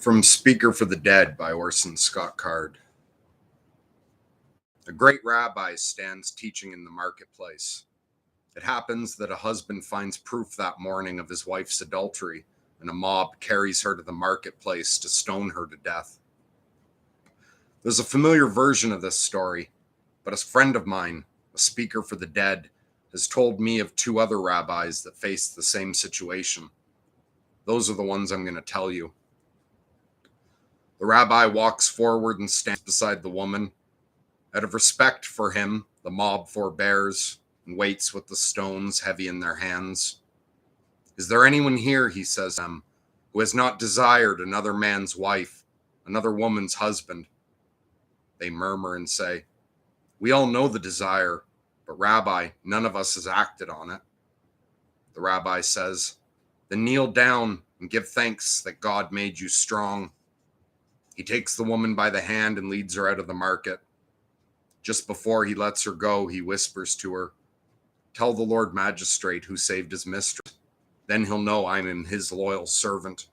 From Speaker for the Dead by Orson Scott Card. A great rabbi stands teaching in the marketplace. It happens that a husband finds proof that morning of his wife's adultery, and a mob carries her to the marketplace to stone her to death. There's a familiar version of this story, but a friend of mine, a speaker for the dead, has told me of two other rabbis that faced the same situation. Those are the ones I'm going to tell you. The rabbi walks forward and stands beside the woman. Out of respect for him, the mob forbears and waits with the stones heavy in their hands. "Is there anyone here," he says to them, "who has not desired another man's wife, another woman's husband?" They murmur and say, "We all know the desire, but Rabbi, none of us has acted on it." The rabbi says, "Then kneel down and give thanks that God made you strong." He takes the woman by the hand and leads her out of the market. Just before he lets her go, he whispers to her, "Tell the Lord Magistrate who saved his mistress. Then he'll know I'm his loyal servant."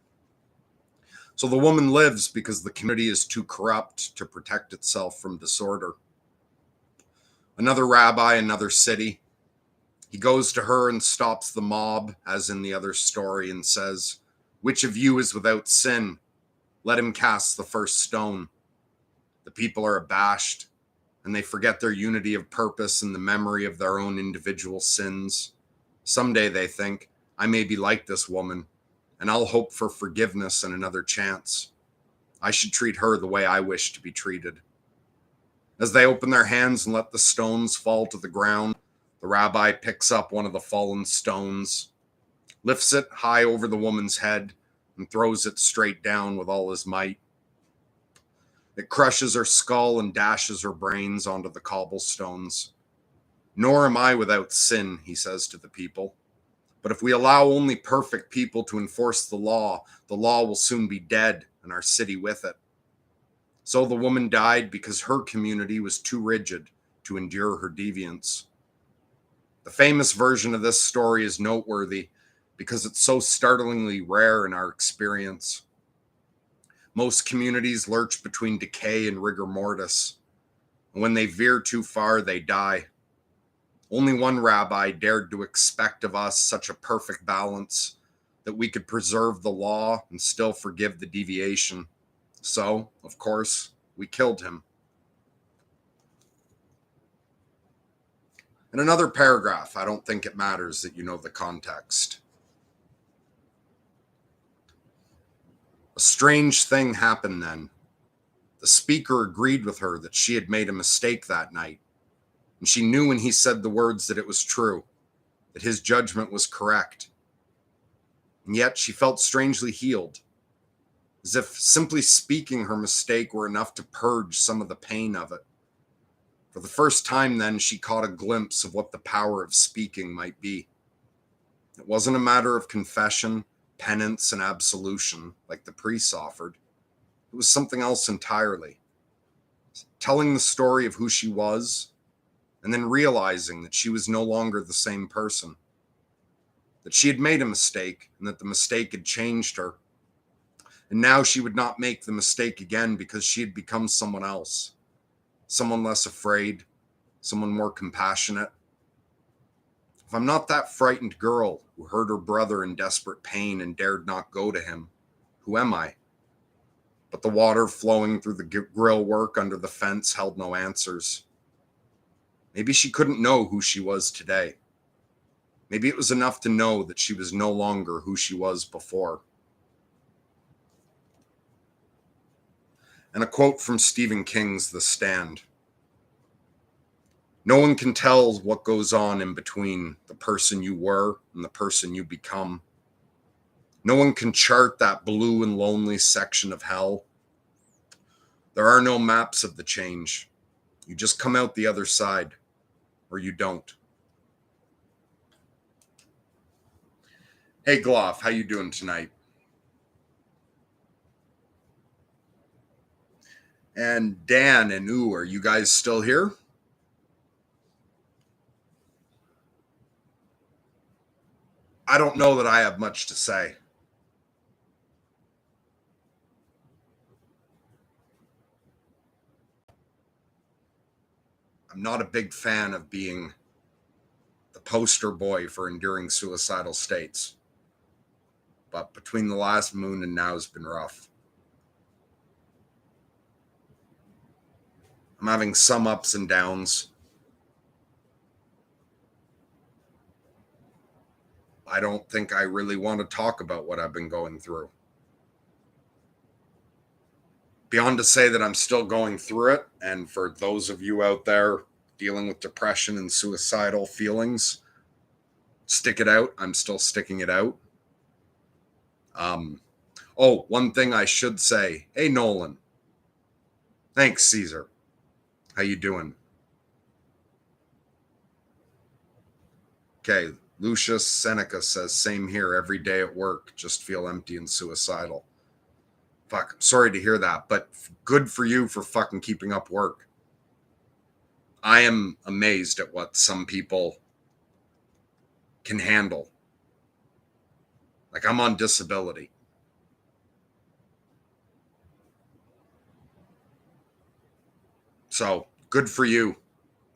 So the woman lives because the community is too corrupt to protect itself from disorder. Another rabbi, another city. He goes to her and stops the mob, as in the other story, and says, "Which of you is without sin? Let him cast the first stone." The people are abashed, and they forget their unity of purpose in the memory of their own individual sins. Someday, they think, I may be like this woman, and I'll hope for forgiveness and another chance. I should treat her the way I wish to be treated. As they open their hands and let the stones fall to the ground, the rabbi picks up one of the fallen stones, lifts it high over the woman's head, and throws it straight down with all his might. It crushes her skull and dashes her brains onto the cobblestones. "Nor am I without sin," he says to the people. "But if we allow only perfect people to enforce the law will soon be dead, and our city with it." So the woman died because her community was too rigid to endure her deviance. The famous version of this story is noteworthy because it's so startlingly rare in our experience. Most communities lurch between decay and rigor mortis, and when they veer too far, they die. Only one rabbi dared to expect of us such a perfect balance that we could preserve the law and still forgive the deviation. So, of course, we killed him. In another paragraph, I don't think it matters that you know the context. A strange thing happened then. The speaker agreed with her that she had made a mistake that night, and she knew when he said the words that it was true, that his judgment was correct. And yet she felt strangely healed, as if simply speaking her mistake were enough to purge some of the pain of it. For the first time then, she caught a glimpse of what the power of speaking might be. It wasn't a matter of confession, penance, and absolution, like the priests offered. It was something else entirely. Telling the story of who she was, and then realizing that she was no longer the same person. That she had made a mistake, and that the mistake had changed her. And now she would not make the mistake again because she had become someone else. Someone less afraid, someone more compassionate. If I'm not that frightened girl who heard her brother in desperate pain and dared not go to him, who am I? But the water flowing through the grill work under the fence held no answers. Maybe she couldn't know who she was today. Maybe it was enough to know that she was no longer who she was before. And a quote from Stephen King's The Stand. "No one can tell what goes on in between the person you were and the person you become. No one can chart that blue and lonely section of hell. There are no maps of the change. You just come out the other side, or you don't." Hey Gloff, how you doing tonight? And Dan and Ooh, are you guys still here? I don't know that I have much to say. I'm not a big fan of being the poster boy for enduring suicidal states. But between the last moon and now has been rough. I'm having some ups and downs. I don't think I really want to talk about what I've been going through. Beyond to say that I'm still going through it, and for those of you out there dealing with depression and suicidal feelings, stick it out. I'm still sticking it out. One thing I should say. Hey, Nolan. Thanks, Caesar. How you doing? Okay, Lucius Seneca says, same here, every day at work, just feel empty and suicidal. Fuck, I'm sorry to hear that, but good for you for fucking keeping up work. I am amazed at what some people can handle. Like, I'm on disability. So, good for you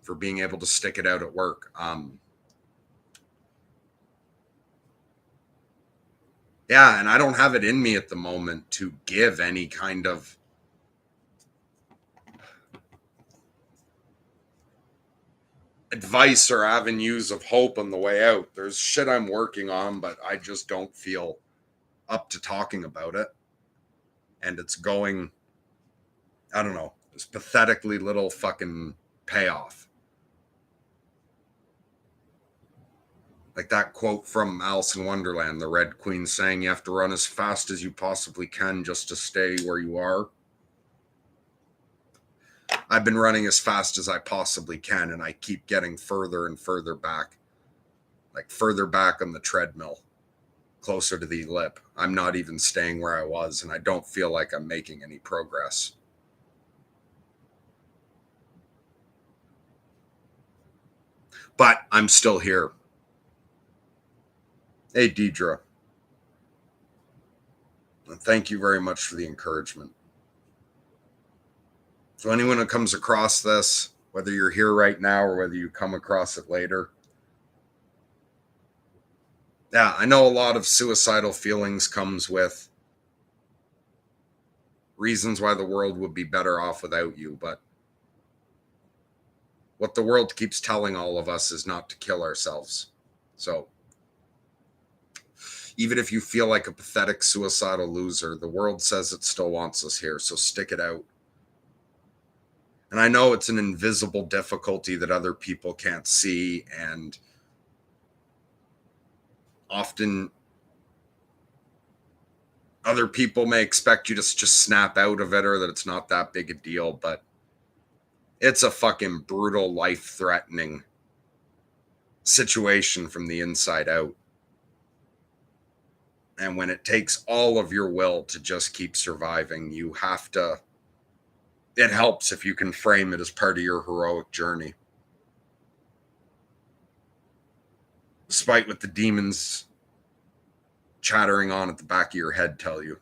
for being able to stick it out at work. Yeah, and I don't have it in me at the moment to give any kind of advice or avenues of hope on the way out. There's shit I'm working on, but I just don't feel up to talking about it. And it's going, I don't know, it's pathetically little fucking payoff. Like that quote from Alice in Wonderland, the Red Queen saying, you have to run as fast as you possibly can just to stay where you are. I've been running as fast as I possibly can, and I keep getting further and further back, like further back on the treadmill, closer to the lip. I'm not even staying where I was, and I don't feel like I'm making any progress. But I'm still here. Hey, Deidre. Thank you very much for the encouragement. So anyone who comes across this, whether you're here right now or whether you come across it later, yeah, I know a lot of suicidal feelings comes with reasons why the world would be better off without you, but what the world keeps telling all of us is not to kill ourselves. So even if you feel like a pathetic suicidal loser, the world says it still wants us here, so stick it out. And I know it's an invisible difficulty that other people can't see, and often other people may expect you to just snap out of it or that it's not that big a deal, but it's a fucking brutal, life-threatening situation from the inside out. And when it takes all of your will to just keep surviving, you have to, it helps if you can frame it as part of your heroic journey. Despite what the demons chattering on at the back of your head tell you.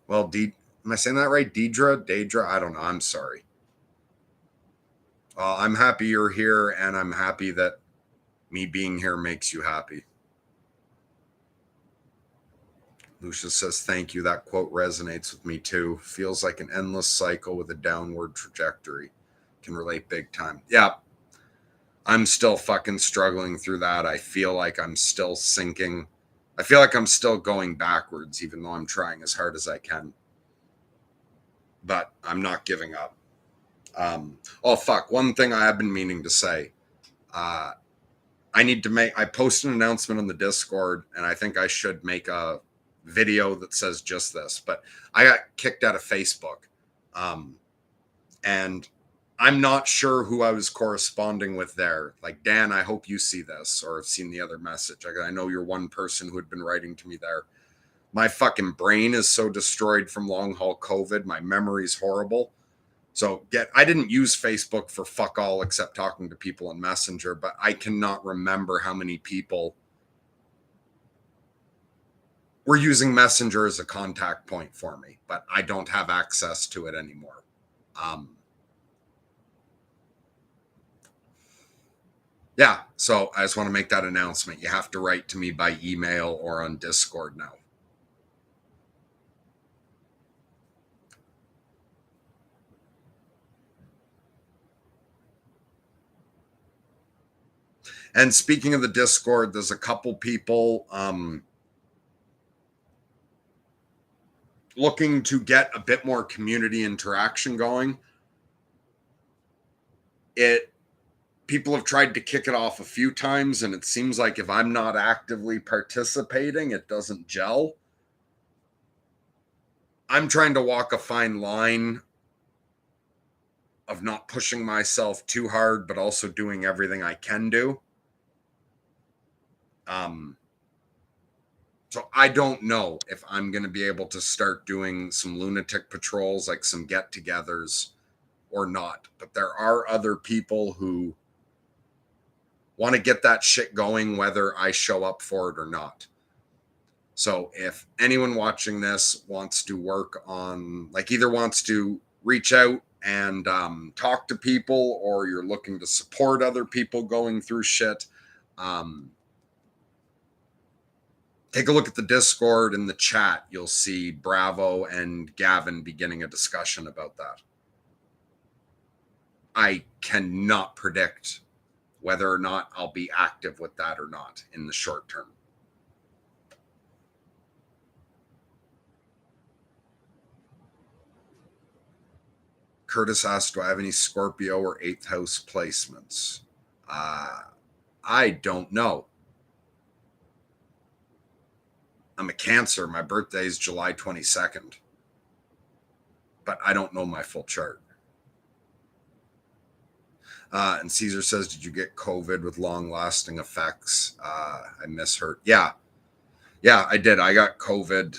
Well, am I saying that right? Deidre? I don't know. I'm sorry. I'm happy you're here, and I'm happy that me being here makes you happy. Lucia says, thank you. That quote resonates with me too. Feels like an endless cycle with a downward trajectory. Can relate big time. Yeah. I'm still fucking struggling through that. I feel like I'm still sinking. I feel like I'm still going backwards, even though I'm trying as hard as I can. But I'm not giving up. One thing I have been meaning to say. I posted an announcement on the Discord, and I think I should make a video that says just this, but I got kicked out of Facebook. And I'm not sure who I was corresponding with there. Like, Dan, I hope you see this or have seen the other message. I know you're one person who had been writing to me there. My fucking brain is so destroyed from long haul COVID. My memory's horrible. So I didn't use Facebook for fuck all except talking to people on Messenger, but I cannot remember how many people we're using Messenger as a contact point for me, but I don't have access to it anymore. Yeah, so I just want to make that announcement. You have to write to me by email or on Discord now. And speaking of the Discord, there's a couple people looking to get a bit more community interaction going. People have tried to kick it off a few times, and it seems like if I'm not actively participating, it doesn't gel. I'm trying to walk a fine line of not pushing myself too hard, but also doing everything I can do. So I don't know if I'm going to be able to start doing some lunatic patrols, like some get-togethers, or not. But there are other people who want to get that shit going, whether I show up for it or not. So if anyone watching this wants to work on, like, either wants to reach out and talk to people, or you're looking to support other people going through shit, take a look at the Discord and the chat. You'll see Bravo and Gavin beginning a discussion about that. I cannot predict whether or not I'll be active with that or not in the short term. Curtis asked, do I have any Scorpio or 8th house placements? I don't know. I'm a Cancer. My birthday is July 22nd. But I don't know my full chart. And Caesar says, did you get COVID with long-lasting effects? I misheard. Yeah, I did. I got COVID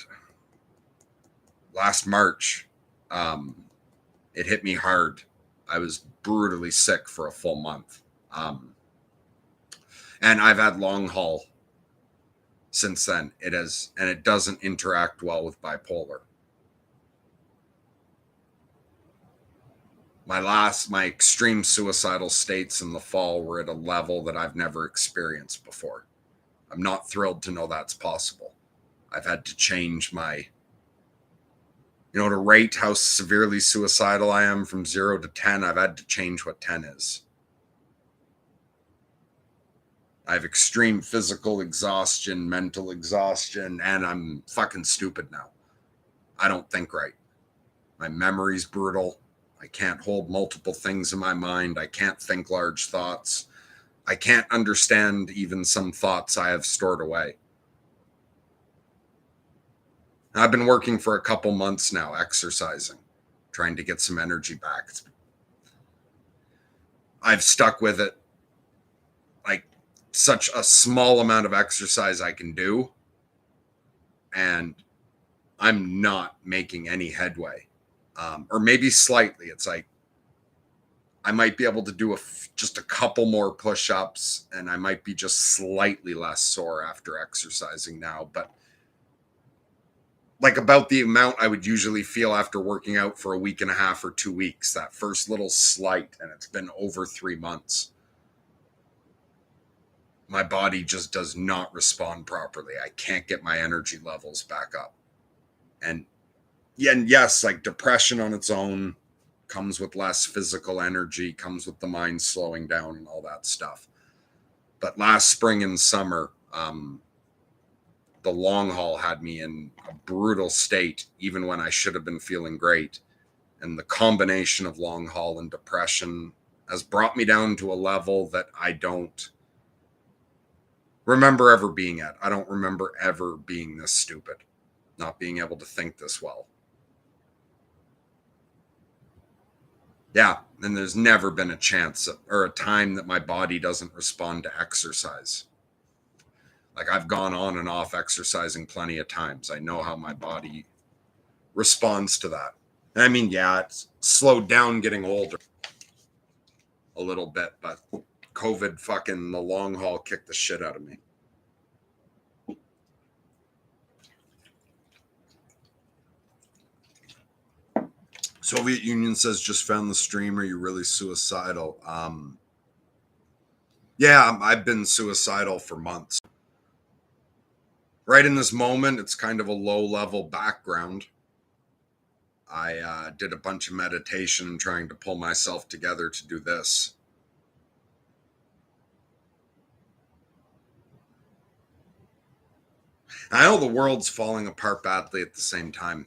last March. It hit me hard. I was brutally sick for a full month. And I've had long haul since then. It doesn't interact well with bipolar. My extreme suicidal states in the fall were at a level that I've never experienced before. I'm not thrilled to know that's possible. I've had to change my, to rate how severely suicidal I am from 0 to 10, I've had to change what 10 is. I have extreme physical exhaustion, mental exhaustion, and I'm fucking stupid now. I don't think right. My memory's brutal. I can't hold multiple things in my mind. I can't think large thoughts. I can't understand even some thoughts I have stored away. I've been working for a couple months now, exercising, trying to get some energy back. I've stuck with it. Like, such a small amount of exercise I can do, and I'm not making any headway. Or maybe slightly. It's like I might be able to do just a couple more push-ups, and I might be just slightly less sore after exercising now. But like about the amount I would usually feel after working out for a week and a half or 2 weeks, that first little slight, and it's been over 3 months. My body just does not respond properly. I can't get my energy levels back up. And yes, like depression on its own comes with less physical energy, comes with the mind slowing down and all that stuff. But last spring and summer, the long haul had me in a brutal state, even when I should have been feeling great. And the combination of long haul and depression has brought me down to a level that I don't remember ever being at. I don't remember ever being this stupid, not being able to think this well. Yeah, and there's never been a chance or a time that my body doesn't respond to exercise. Like, I've gone on and off exercising plenty of times. I know how my body responds to that. And I mean, yeah, it's slowed down getting older a little bit, but COVID the long haul kicked the shit out of me. Soviet Union says, just found the stream. Are you really suicidal? Yeah, I've been suicidal for months. Right in this moment, it's kind of a low level background. I did a bunch of meditation trying to pull myself together to do this. I know the world's falling apart badly at the same time.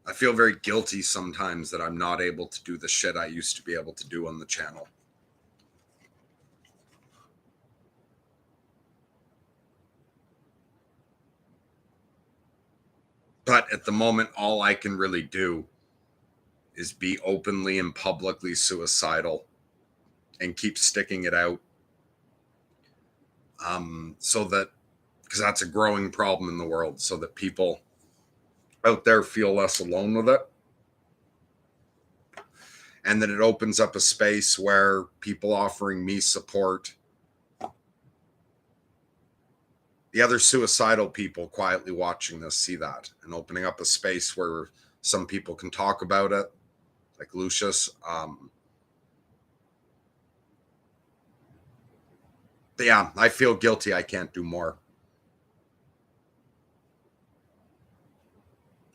I feel very guilty sometimes that I'm not able to do the shit I used to be able to do on the channel. But at the moment, all I can really do is be openly and publicly suicidal and keep sticking it out. So that, because that's a growing problem in the world, so that people out there feel less alone with it. And that it opens up a space where people offering me support, the other suicidal people quietly watching this, see that, and opening up a space where some people can talk about it, like Lucius. But yeah, I feel guilty I can't do more.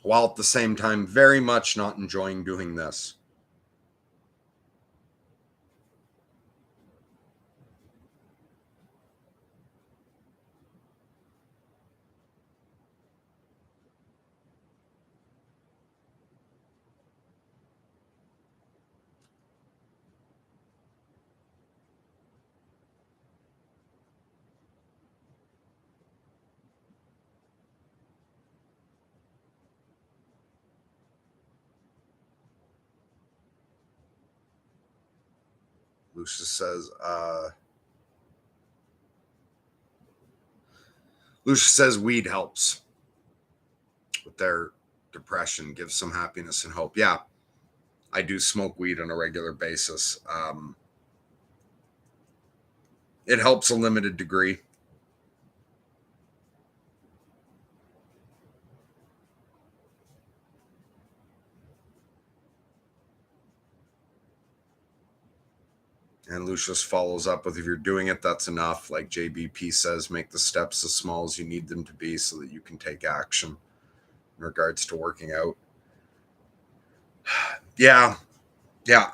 While at the same time, very much not enjoying doing this. Lucius says, weed helps with their depression, gives some happiness and hope. Yeah, I do smoke weed on a regular basis. It helps a limited degree. And Lucius follows up with, if you're doing it, that's enough. Like JBP says, make the steps as small as you need them to be so that you can take action in regards to working out. Yeah,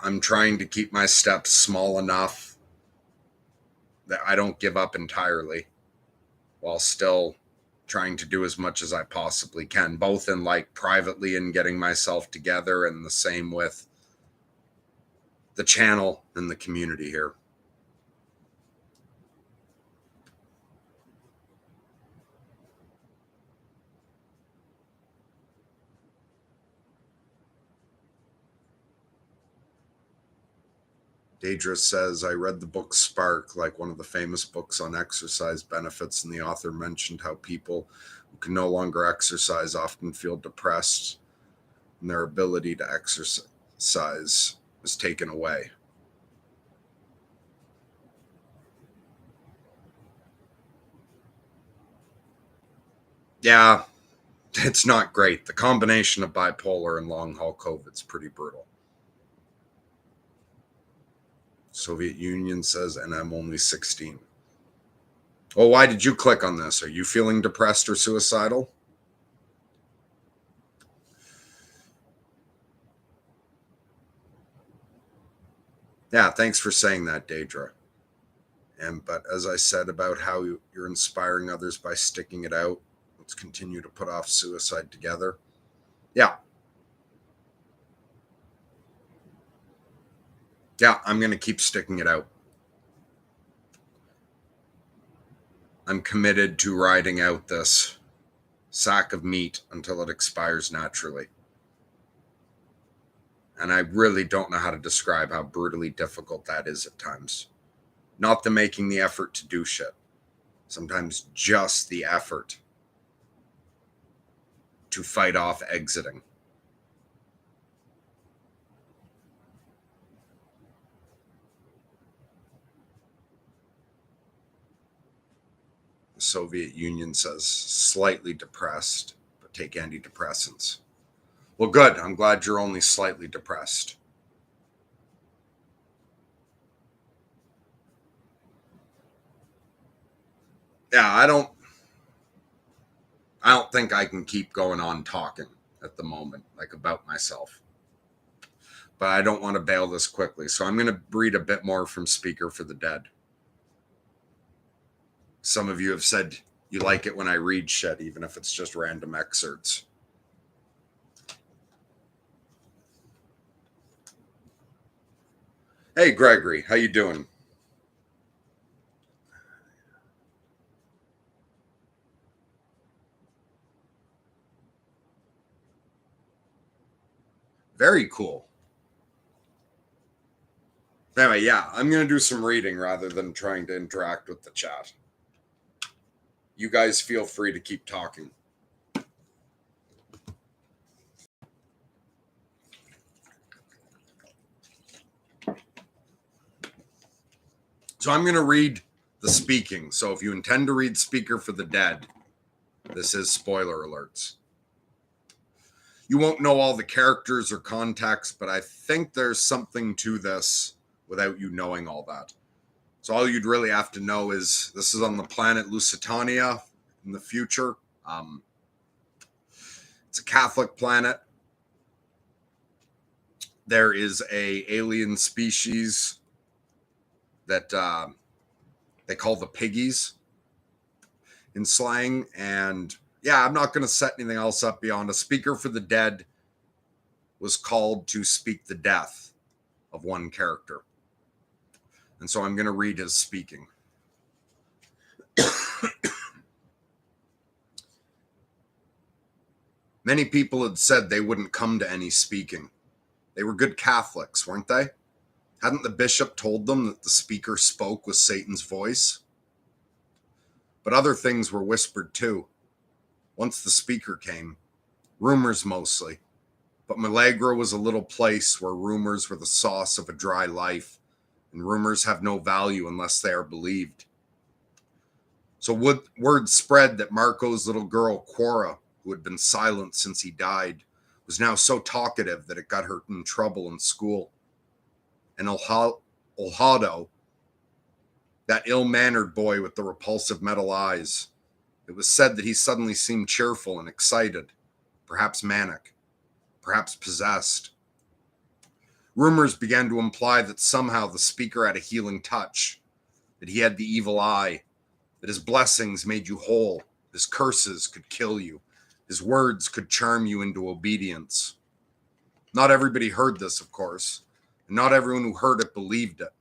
I'm trying to keep my steps small enough that I don't give up entirely, while still trying to do as much as I possibly can, both in like privately and getting myself together, and the same with the channel and the community here. Deidre says, I read the book Spark, like one of the famous books on exercise benefits, and the author mentioned how people who can no longer exercise often feel depressed and their ability to exercise is taken away. Yeah, it's not great. The combination of bipolar and long haul COVID is pretty brutal. Soviet Union says, and I'm only 16. Well, why did you click on this? Are you feeling depressed or suicidal? Yeah, thanks for saying that, Deidre. But as I said about how you're inspiring others by sticking it out, let's continue to put off suicide together. Yeah. Yeah, I'm going to keep sticking it out. I'm committed to riding out this sack of meat until it expires naturally. And I really don't know how to describe how brutally difficult that is at times. Not the making the effort to do shit. Sometimes just the effort to fight off exiting. The Soviet Union says slightly depressed, but take antidepressants. Well, good. I'm glad you're only slightly depressed. Yeah, I don't think I can keep going on talking at the moment, like about myself. But I don't want to bail this quickly. So I'm going to read a bit more from Speaker for the Dead. Some of you have said you like it when I read shit, even if it's just random excerpts. Hey, Gregory, how you doing? Very cool. Anyway, yeah, I'm going to do some reading rather than trying to interact with the chat. You guys feel free to keep talking. So I'm going to read the speaking. So if you intend to read Speaker for the Dead, this is spoiler alerts. You won't know all the characters or context, but I think there's something to this without you knowing all that. So all you'd really have to know is this is on the planet Lusitania in the future. It's a Catholic planet. There is a alien species that they call the piggies in slang. And yeah, I'm not going to set anything else up beyond a Speaker for the Dead was called to speak the death of one character. And so I'm going to read his speaking. Many people had said they wouldn't come to any speaking. They were good Catholics, weren't they? Hadn't the bishop told them that the speaker spoke with Satan's voice? But other things were whispered too. Once the speaker came, rumors mostly. But Milagro was a little place where rumors were the sauce of a dry life, and rumors have no value unless they are believed. So word spread that Marco's little girl, Quora, who had been silent since he died, was now so talkative that it got her in trouble in school. And Olhado, that ill-mannered boy with the repulsive metal eyes, it was said that he suddenly seemed cheerful and excited, perhaps manic, perhaps possessed. Rumors began to imply that somehow the speaker had a healing touch, that he had the evil eye, that his blessings made you whole, his curses could kill you, his words could charm you into obedience. Not everybody heard this, of course, and not everyone who heard it believed it.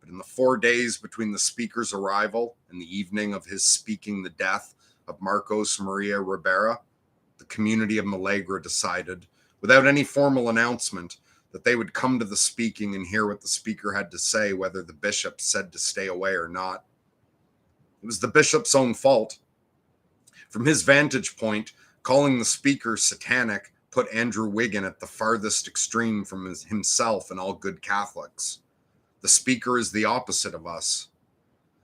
But in the 4 days between the speaker's arrival and the evening of his speaking the death of Marcos Maria Ribera, the community of Milagro decided, without any formal announcement, that they would come to the speaking and hear what the speaker had to say, whether the bishop said to stay away or not. It was the bishop's own fault. From his vantage point, calling the speaker satanic put Andrew Wiggin at the farthest extreme from himself and all good Catholics. The speaker is the opposite of us.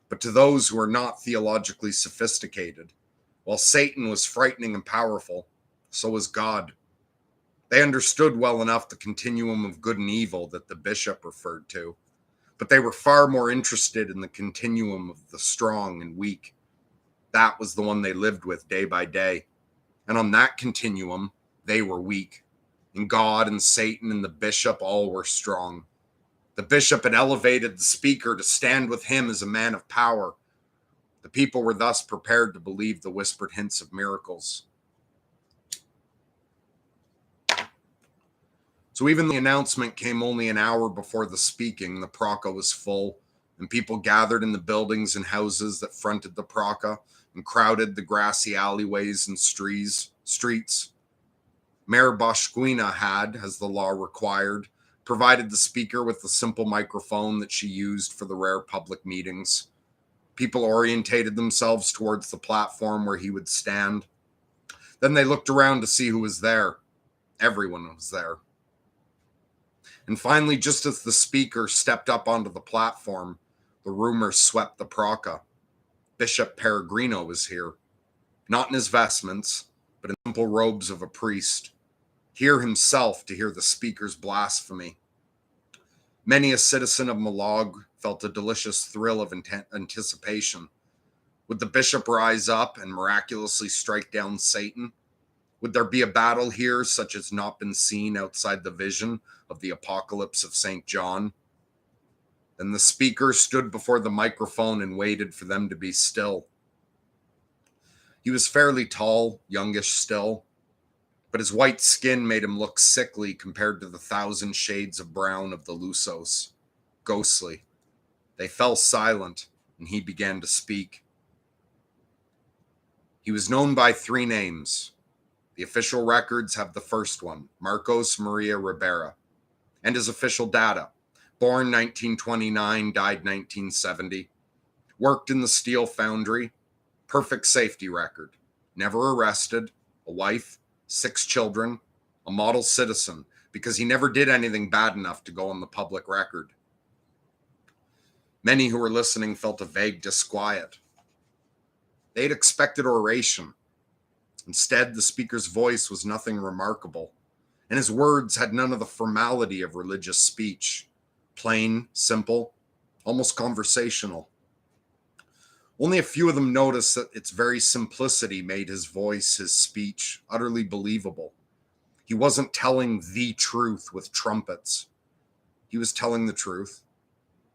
But to those who are not theologically sophisticated, while Satan was frightening and powerful, so was God. They understood well enough the continuum of good and evil that the bishop referred to, but they were far more interested in the continuum of the strong and weak. That was the one they lived with day by day. And on that continuum, they were weak. And God and Satan and the bishop all were strong. The bishop had elevated the speaker to stand with him as a man of power. The people were thus prepared to believe the whispered hints of miracles. So even the announcement came only an hour before the speaking. The Praca was full, and people gathered in the buildings and houses that fronted the Praca and crowded the grassy alleyways and streets. Mayor Boschquina had, as the law required, provided the speaker with the simple microphone that she used for the rare public meetings. People orientated themselves towards the platform where he would stand. Then they looked around to see who was there. Everyone was there. And finally, just as the speaker stepped up onto the platform, the rumors swept the Praca. Bishop Peregrino was here, not in his vestments, but in simple robes of a priest. hear himself to hear the speaker's blasphemy. Many a citizen of Malog felt a delicious thrill of anticipation. Would the bishop rise up and miraculously strike down Satan? Would there be a battle here such as not been seen outside the vision of the apocalypse of St. John? Then the speaker stood before the microphone and waited for them to be still. He was fairly tall, youngish still, but his white skin made him look sickly compared to the 1,000 shades of brown of the Lusos. Ghostly. They fell silent, and he began to speak. He was known by 3 names. The official records have the first one, Marcos Maria Ribera, and his official data. Born 1929, died 1970. Worked in the steel foundry. Perfect safety record. Never arrested. A wife. 6 children. A model citizen, because he never did anything bad enough to go on the public record. Many who were listening felt a vague disquiet. They'd expected oration. Instead, the speaker's voice was nothing remarkable, and his words had none of the formality of religious speech. Plain, simple, almost conversational. Only a few of them noticed that its very simplicity made his voice, his speech, utterly believable. He wasn't telling the truth with trumpets. He was telling the truth.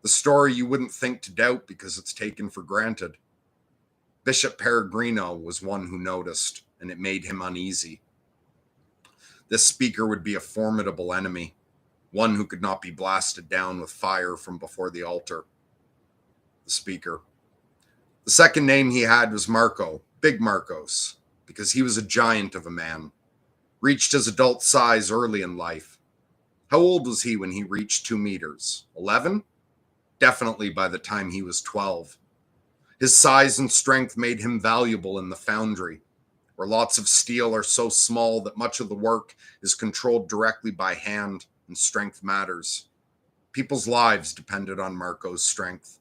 The story you wouldn't think to doubt because it's taken for granted. Bishop Peregrino was one who noticed, and it made him uneasy. This speaker would be a formidable enemy, one who could not be blasted down with fire from before the altar. The speaker. The second name he had was Marco, Big Marcos, because he was a giant of a man. Reached his adult size early in life. How old was he when he reached 2 meters? 11? Definitely by the time he was 12. His size and strength made him valuable in the foundry, where lots of steel are so small that much of the work is controlled directly by hand, and strength matters. People's lives depended on Marco's strength.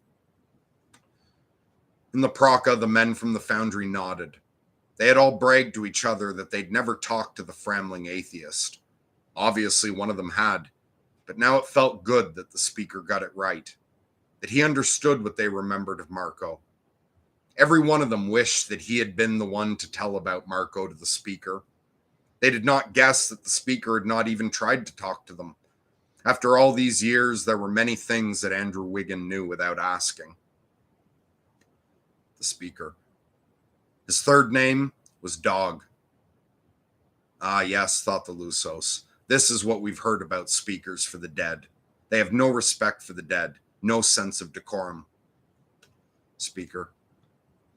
In the Praca, the men from the foundry nodded. They had all bragged to each other that they'd never talked to the Framling atheist. Obviously, one of them had, but now it felt good that the speaker got it right, that he understood what they remembered of Marco. Every one of them wished that he had been the one to tell about Marco to the speaker. They did not guess that the speaker had not even tried to talk to them. After all these years, there were many things that Andrew Wiggin knew without asking. The speaker. His third name was Dog. Ah, yes, thought the Lusos. This is what we've heard about speakers for the dead. They have no respect for the dead, no sense of decorum. Speaker.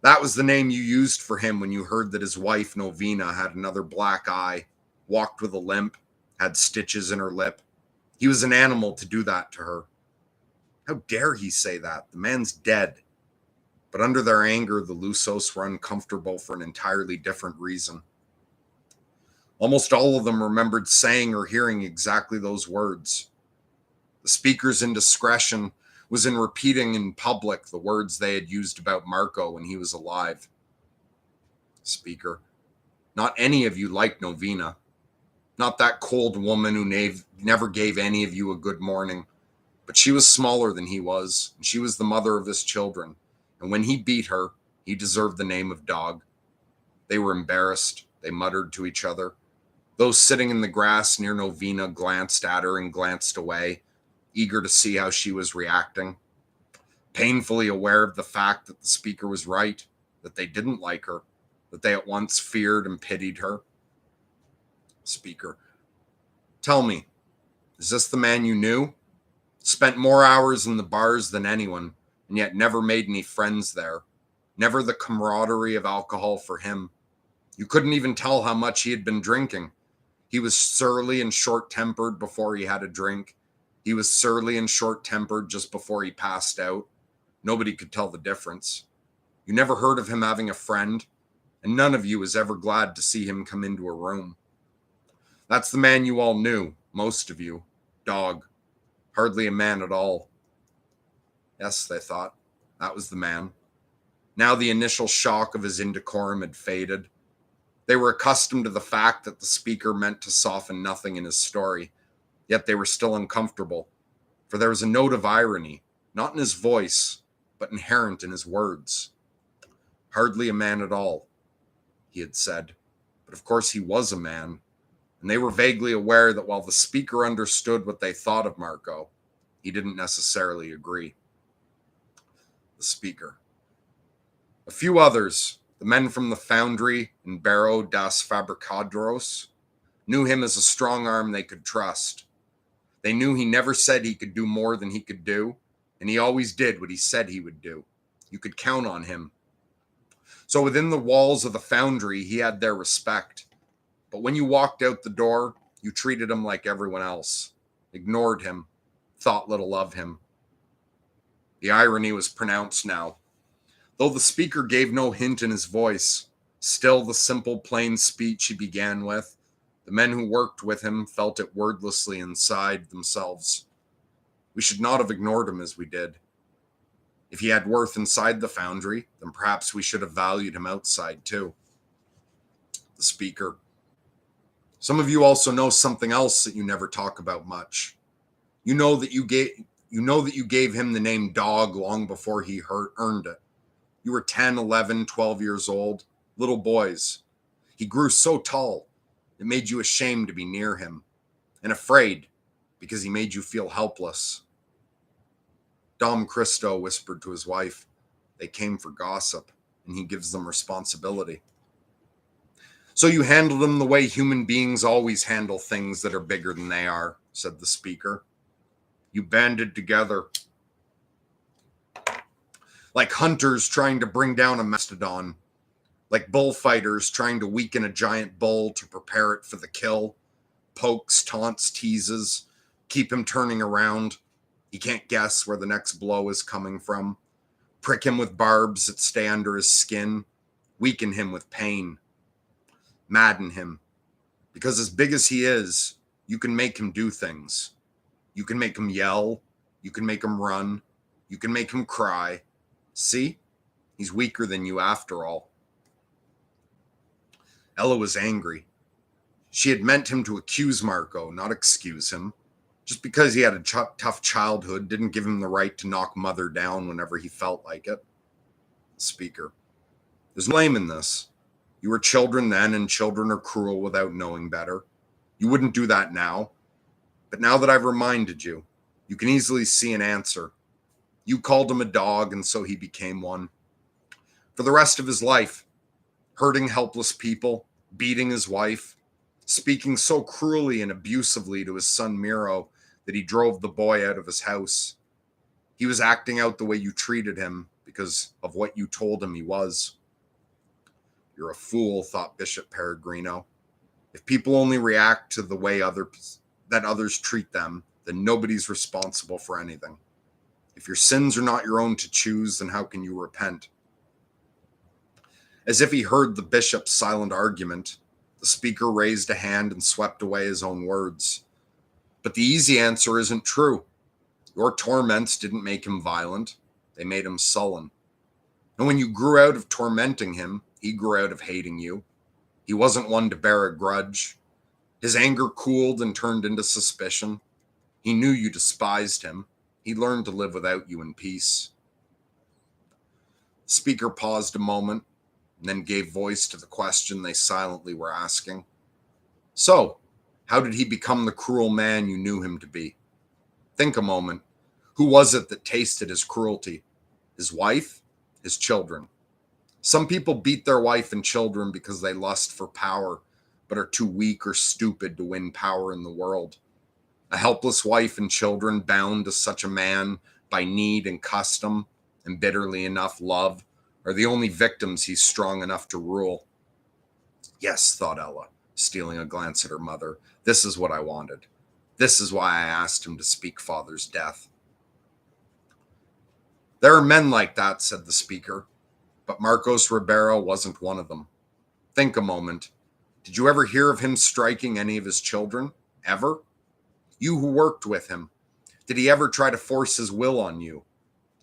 That was the name you used for him when you heard that his wife, Novena, had another black eye, walked with a limp, had stitches in her lip. He was an animal to do that to her. How dare he say that? The man's dead. But under their anger, the Lusos were uncomfortable for an entirely different reason. Almost all of them remembered saying or hearing exactly those words. The speaker's indiscretion was in repeating in public the words they had used about Marco when he was alive. Speaker. Not any of you liked Novena. Not that cold woman who never gave any of you a good morning. But she was smaller than he was, and she was the mother of his children. And when he beat her, he deserved the name of Dog. They were embarrassed. They muttered to each other. Those sitting in the grass near Novena glanced at her and glanced away, eager to see how she was reacting. Painfully aware of the fact that the speaker was right, that they didn't like her, that they at once feared and pitied her. Speaker. Tell me, is this the man you knew? Spent more hours in the bars than anyone, and yet never made any friends there. Never the camaraderie of alcohol for him. You couldn't even tell how much he had been drinking. He was surly and short-tempered before he had a drink. He was surly and short-tempered just before he passed out. Nobody could tell the difference. You never heard of him having a friend, and none of you was ever glad to see him come into a room. That's the man you all knew, most of you. Dog. Hardly a man at all. Yes, they thought, that was the man. Now the initial shock of his indecorum had faded. They were accustomed to the fact that the speaker meant to soften nothing in his story, yet they were still uncomfortable, for there was a note of irony, not in his voice, but inherent in his words. Hardly a man at all, he had said, but of course he was a man, and they were vaguely aware that while the speaker understood what they thought of Marco, he didn't necessarily agree. The speaker. A few others, the men from the foundry in Barro das Fabricadoras, knew him as a strong arm they could trust. They knew he never said he could do more than he could do, and he always did what he said he would do. You could count on him. So within the walls of the foundry, he had their respect. But when you walked out the door, you treated him like everyone else, ignored him, thought little of him. The irony was pronounced now. Though the speaker gave no hint in his voice, still the simple, plain speech he began with, the men who worked with him felt it wordlessly inside themselves. We should not have ignored him as we did. If he had worth inside the foundry, then perhaps we should have valued him outside too. The speaker. Some of you also know something else that you never talk about much. You know that you gave him the name Dog long before he earned it. You were 10, 11, 12 years old, little boys. He grew so tall, it made you ashamed to be near him, and afraid because he made you feel helpless. Dom Christo whispered to his wife, they came for gossip, and he gives them responsibility. So you handled him the way human beings always handle things that are bigger than they are, said the speaker. You banded together like hunters trying to bring down a mastodon, like bullfighters trying to weaken a giant bull to prepare it for the kill. Pokes, taunts, teases, keep him turning around. He can't guess where the next blow is coming from. Prick him with barbs that stay under his skin. Weaken him with pain. Madden him. Because as big as he is, you can make him do things. You can make him yell. You can make him run. You can make him cry. See? He's weaker than you after all. Ella was angry. She had meant him to accuse Marco, not excuse him. Just because he had a tough childhood didn't give him the right to knock Mother down whenever he felt like it. Speaker. There's no blame in this. You were children then, and children are cruel without knowing better. You wouldn't do that now. But now that I've reminded you, you can easily see an answer. You called him a dog, and so he became one. For the rest of his life, hurting helpless people, beating his wife, speaking so cruelly and abusively to his son Miro that he drove the boy out of his house. He was acting out the way you treated him because of what you told him he was. You're a fool, thought Bishop Peregrino. If people only react to the way others treat them, then nobody's responsible for anything. If your sins are not your own to choose, then how can you repent? As if he heard the bishop's silent argument, the speaker raised a hand and swept away his own words. But the easy answer isn't true. Your torments didn't make him violent. They made him sullen. And when you grew out of tormenting him, he grew out of hating you. He wasn't one to bear a grudge. His anger cooled and turned into suspicion. He knew you despised him. He learned to live without you in peace. The speaker paused a moment and then gave voice to the question they silently were asking. So, how did he become the cruel man you knew him to be? Think a moment. Who was it that tasted his cruelty? His wife? His children? Some people beat their wife and children because they lust for power, but are too weak or stupid to win power in the world. A helpless wife and children bound to such a man by need and custom, and bitterly enough love, are the only victims he's strong enough to rule. Yes, thought Ella, stealing a glance at her mother. This is what I wanted. This is why I asked him to speak father's death. There are men like that, said the speaker, but Marcos Ribeiro wasn't one of them. Think a moment. Did you ever hear of him striking any of his children? Ever? You who worked with him, did he ever try to force his will on you?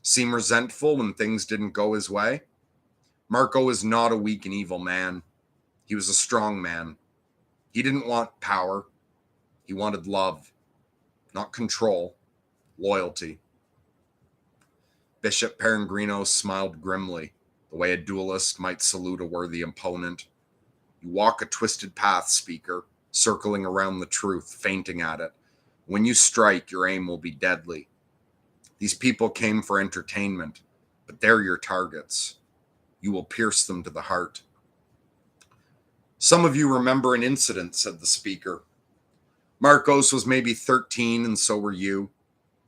Seem resentful when things didn't go his way? Marco is not a weak and evil man. He was a strong man. He didn't want power. He wanted love, not control, loyalty. Bishop Peregrino smiled grimly, the way a duelist might salute a worthy opponent. You walk a twisted path, speaker, circling around the truth, fainting at it. When you strike, your aim will be deadly. These people came for entertainment, but they're your targets. You will pierce them to the heart. Some of you remember an incident, said the speaker. Marcos was maybe 13, and so were you.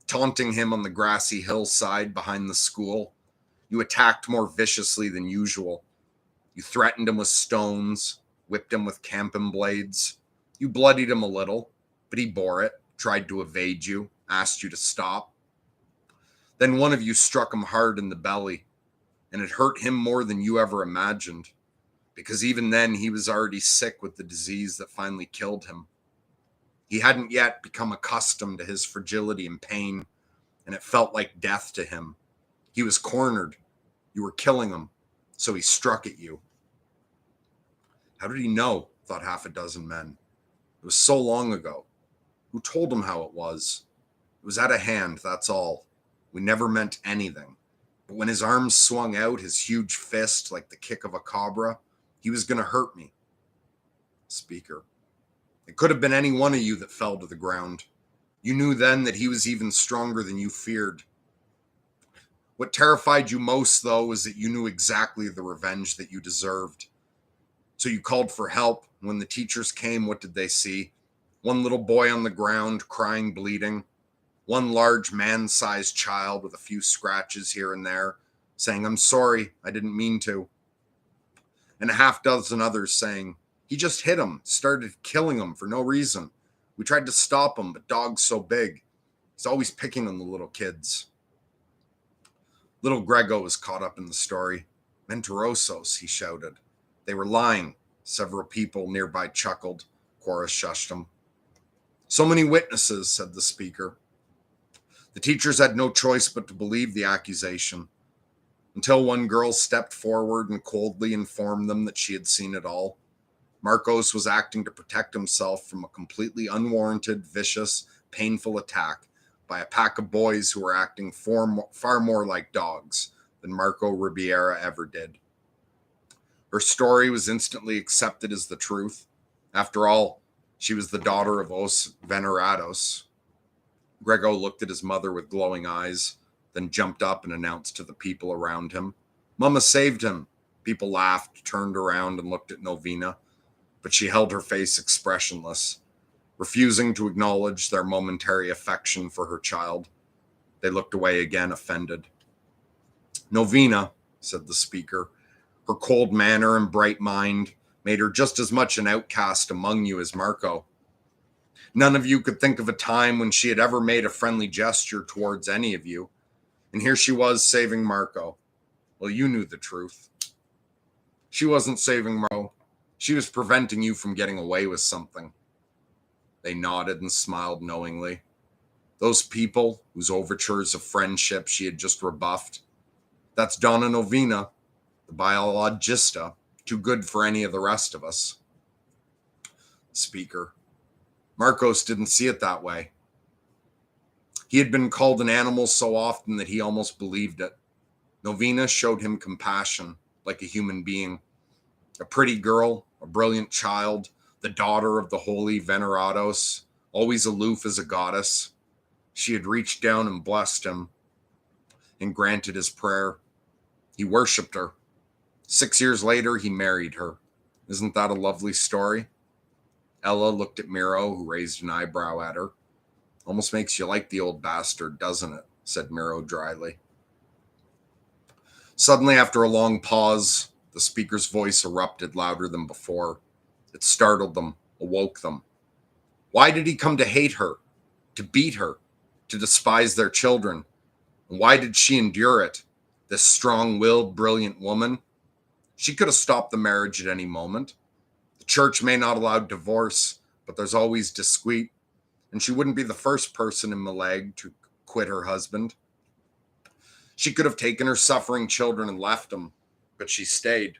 Taunting him on the grassy hillside behind the school, you attacked more viciously than usual. You threatened him with stones, whipped him with camping blades. You bloodied him a little, but he bore it, tried to evade you, asked you to stop. Then one of you struck him hard in the belly, and it hurt him more than you ever imagined, because even then he was already sick with the disease that finally killed him. He hadn't yet become accustomed to his fragility and pain, and it felt like death to him. He was cornered. You were killing him, so he struck at you. How did he know? Thought half a dozen men. It was so long ago. Who told him how it was? It was out of hand, that's all. We never meant anything. But when his arms swung out, his huge fist like the kick of a cobra, he was going to hurt me. Speaker. It could have been any one of you that fell to the ground. You knew then that he was even stronger than you feared. What terrified you most, though, was that you knew exactly the revenge that you deserved. So you called for help. When the teachers came, what did they see? One little boy on the ground, crying, bleeding. One large man-sized child with a few scratches here and there, saying, "I'm sorry, I didn't mean to." And a half dozen others saying, "He just hit him, started killing him for no reason. We tried to stop him, but Dog's so big. He's always picking on the little kids." Little Grego was caught up in the story. "Mentirosos," he shouted. They were lying. Several people nearby chuckled. Chorus shushed him. "So many witnesses," said the speaker. The teachers had no choice but to believe the accusation, until one girl stepped forward and coldly informed them that she had seen it all. Marcos was acting to protect himself from a completely unwarranted, vicious, painful attack by a pack of boys who were acting far more like dogs than Marco Ribeira ever did. Her story was instantly accepted as the truth. After all, she was the daughter of Os Venerados. Grego looked at his mother with glowing eyes, then jumped up and announced to the people around him, "Mama saved him." People laughed, turned around, and looked at Novina, but she held her face expressionless, refusing to acknowledge their momentary affection for her child. They looked away again, offended. "Novina," said the speaker, her cold manner and bright mind made her just as much an outcast among you as Marco. None of you could think of a time when she had ever made a friendly gesture towards any of you, and here she was saving Marco. Well, you knew the truth. She wasn't saving Marco. She was preventing you from getting away with something. They nodded and smiled knowingly. Those people whose overtures of friendship she had just rebuffed. That's Donna Novina, the biologista, too good for any of the rest of us. Speaker. Marcos didn't see it that way. He had been called an animal so often that he almost believed it. Novina showed him compassion, like a human being. A pretty girl, a brilliant child, the daughter of the holy Venerados, always aloof as a goddess. She had reached down and blessed him and granted his prayer. He worshipped her. 6 years later, he married her. Isn't that a lovely story? Ella looked at Miro, who raised an eyebrow at her. "Almost makes you like the old bastard, doesn't it?" said Miro dryly. Suddenly, after a long pause, the speaker's voice erupted louder than before. It startled them, awoke them. Why did he come to hate her, to beat her, to despise their children? And why did she endure it, this strong-willed, brilliant woman? She could have stopped the marriage at any moment. The church may not allow divorce, but there's always discreet, and she wouldn't be the first person in Malag to quit her husband. She could have taken her suffering children and left them, but she stayed.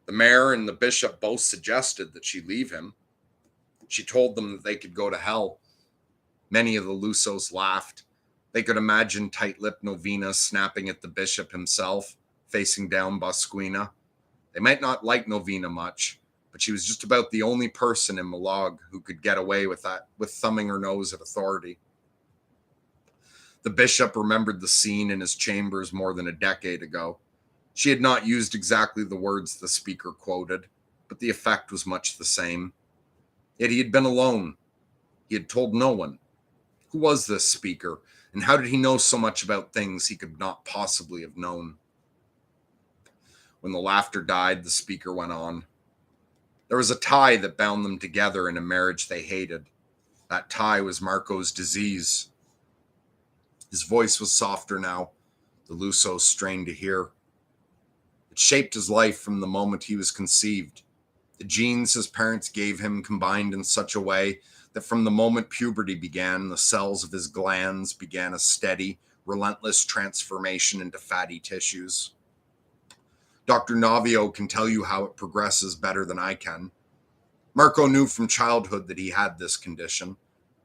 The mayor and the bishop both suggested that she leave him. She told them that they could go to hell. Many of the Lusos laughed. They could imagine tight-lipped Novena snapping at the bishop himself, facing down Bosquina. They might not like Novena much, but she was just about the only person in Malag who could get away with that, with thumbing her nose at authority. The bishop remembered the scene in his chambers more than a decade ago. She had not used exactly the words the speaker quoted, but the effect was much the same. Yet he had been alone. He had told no one. Who was this speaker, and how did he know so much about things he could not possibly have known? When the laughter died, the speaker went on. There was a tie that bound them together in a marriage they hated. That tie was Marco's disease. His voice was softer now. The Lusos strained to hear. It shaped his life from the moment he was conceived. The genes his parents gave him combined in such a way that from the moment puberty began, the cells of his glands began a steady, relentless transformation into fatty tissues. Dr. Navio can tell you how it progresses better than I can. Marco knew from childhood that he had this condition.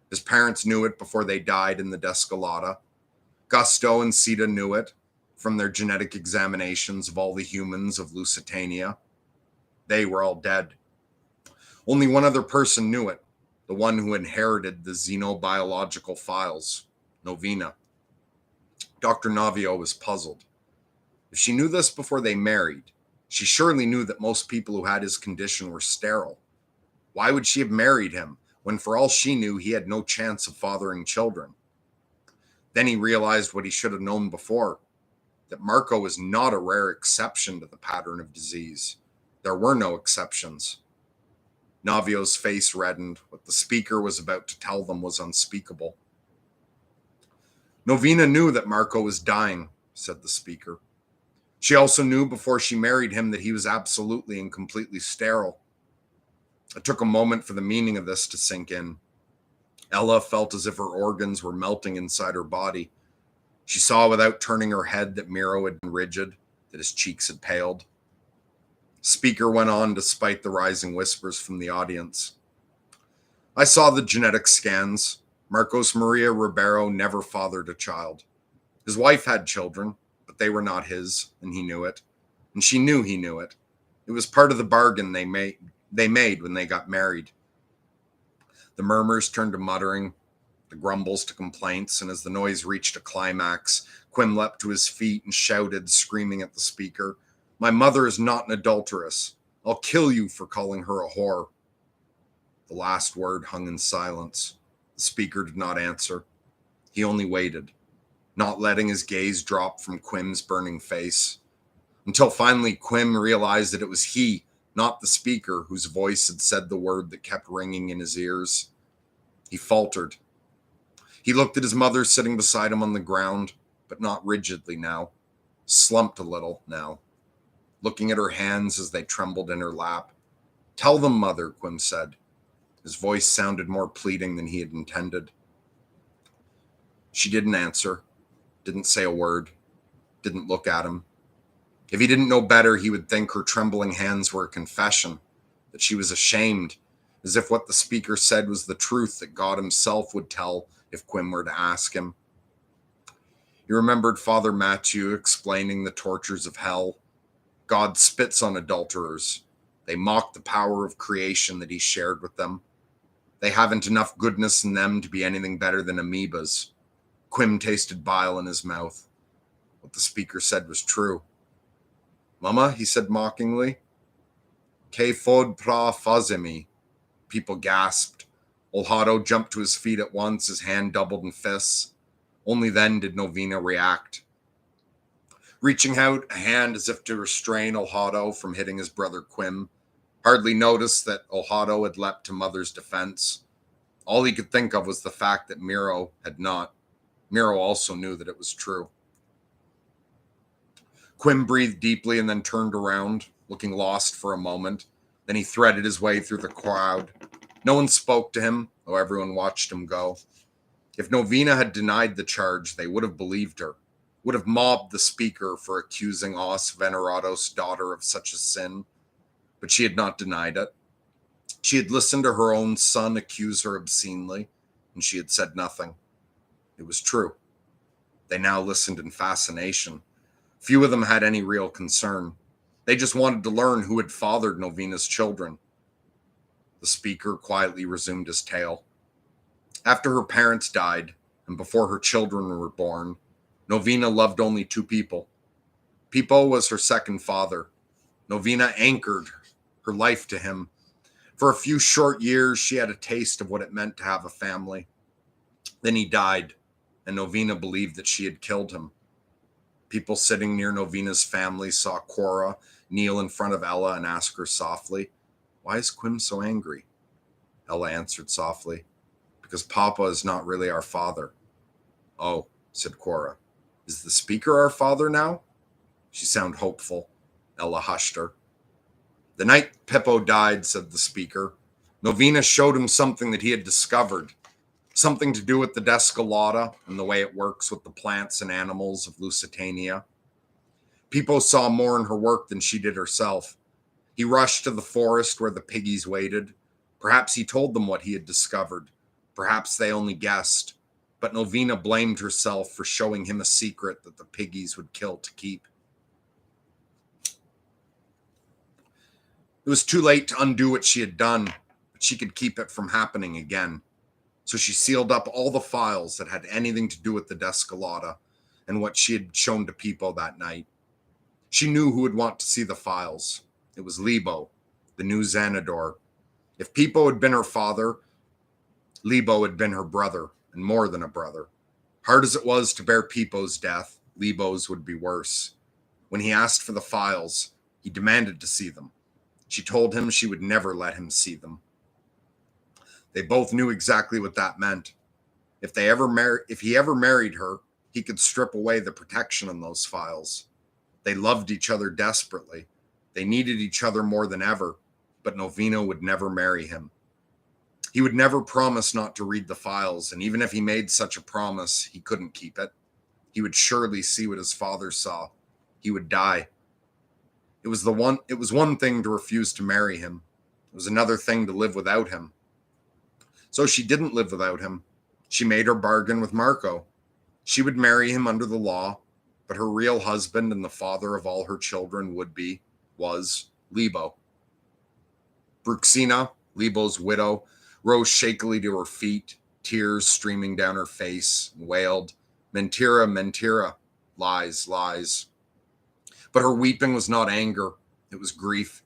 His parents knew it before they died in the Descolada. Gusto and Sita knew it from their genetic examinations of all the humans of Lusitania. They were all dead. Only one other person knew it, the one who inherited the xenobiological files, Novena. Dr. Navio was puzzled. If she knew this before they married, she surely knew that most people who had his condition were sterile. Why would she have married him when, for all she knew, he had no chance of fathering children? Then he realized what he should have known before, that Marco was not a rare exception to the pattern of disease. There were no exceptions. Navio's face reddened. What the speaker was about to tell them was unspeakable. Novena knew that Marco was dying, said the speaker. She also knew before she married him that he was absolutely and completely sterile. It took a moment for the meaning of this to sink in. Ella felt as if her organs were melting inside her body. She saw without turning her head that Miro had been rigid, that his cheeks had paled. Speaker went on despite the rising whispers from the audience. I saw the genetic scans. Marcos Maria Ribeiro never fathered a child. His wife had children, but they were not his, and he knew it. And she knew he knew it. It was part of the bargain they made when they got married. The murmurs turned to muttering, the grumbles to complaints, and as the noise reached a climax, Quim leapt to his feet and shouted, screaming at the speaker, My mother is not an adulteress. I'll kill you for calling her a whore. The last word hung in silence. The speaker did not answer. He only waited, not letting his gaze drop from Quim's burning face, until finally Quim realized that it was he, not the speaker, whose voice had said the word that kept ringing in his ears. He faltered. He looked at his mother sitting beside him on the ground, but not rigidly now, slumped a little now, looking at her hands as they trembled in her lap. Tell them, Mother, Quim said. His voice sounded more pleading than he had intended. She didn't answer, didn't say a word, didn't look at him. If he didn't know better, he would think her trembling hands were a confession, that she was ashamed, as if what the speaker said was the truth that God himself would tell if Quim were to ask him. He remembered Father Mathieu explaining the tortures of hell. God spits on adulterers. They mock the power of creation that he shared with them. They haven't enough goodness in them to be anything better than amoebas. Quim tasted bile in his mouth. What the speaker said was true. Mama, he said mockingly. Que fod pra fazemi? People gasped. Olhado jumped to his feet at once, his hand doubled in fists. Only then did Novena react. Reaching out a hand as if to restrain Olhado from hitting his brother Quim, hardly noticed that Olhado had leapt to Mother's defense. All he could think of was the fact that Miro had not. Miro also knew that it was true. Quim breathed deeply and then turned around, looking lost for a moment. Then he threaded his way through the crowd. No one spoke to him, though everyone watched him go. If Novena had denied the charge, they would have believed her, would have mobbed the speaker for accusing Os Venerados' daughter of such a sin. but she had not denied it. She had listened to her own son accuse her obscenely, and she had said nothing. It was true. They now listened in fascination. Few of them had any real concern. They just wanted to learn who had fathered Novina's children. The speaker quietly resumed his tale. After her parents died, and before her children were born, Novina loved only two people. Pipo was her second father. Novina anchored her life to him. For a few short years, she had a taste of what it meant to have a family. Then he died, and Novina believed that she had killed him. People sitting near Novina's family saw Cora kneel in front of Ella and ask her softly, "Why is Quim so angry?" Ella answered softly, "Because Papa is not really our father." "Oh," said Cora. "Is the speaker our father now?" She sounded hopeful. Ella hushed her. "The night Pippo died," said the speaker, "Novina showed him something that he had discovered, something to do with the Descolata and the way it works with the plants and animals of Lusitania. Pippo saw more in her work than she did herself. He rushed to the forest where the piggies waited. Perhaps he told them what he had discovered. Perhaps they only guessed. But Novina blamed herself for showing him a secret that the piggies would kill to keep. It was too late to undo what she had done, but she could keep it from happening again. So she sealed up all the files that had anything to do with the Descolata and what she had shown to Pippo that night. She knew who would want to see the files. It was Lebo, the new Xanador. If Pippo had been her father, Lebo had been her brother, and more than a brother. Hard as it was to bear Pippo's death, Lebo's would be worse. When he asked for the files, he demanded to see them. She told him she would never let him see them. They both knew exactly what that meant. If he ever married her, he could strip away the protection on those files. They loved each other desperately. They needed each other more than ever, but Novina would never marry him. He would never promise not to read the files, and even if he made such a promise, he couldn't keep it. He would surely see what his father saw. He would die. It was one thing to refuse to marry him. It was another thing to live without him. So she didn't live without him. She made her bargain with Marco. She would marry him under the law, but her real husband and the father of all her children was Lebo. Bruxina, Lebo's widow, rose shakily to her feet, tears streaming down her face, and wailed, "Mentira, mentira, lies, lies." But her weeping was not anger, it was grief.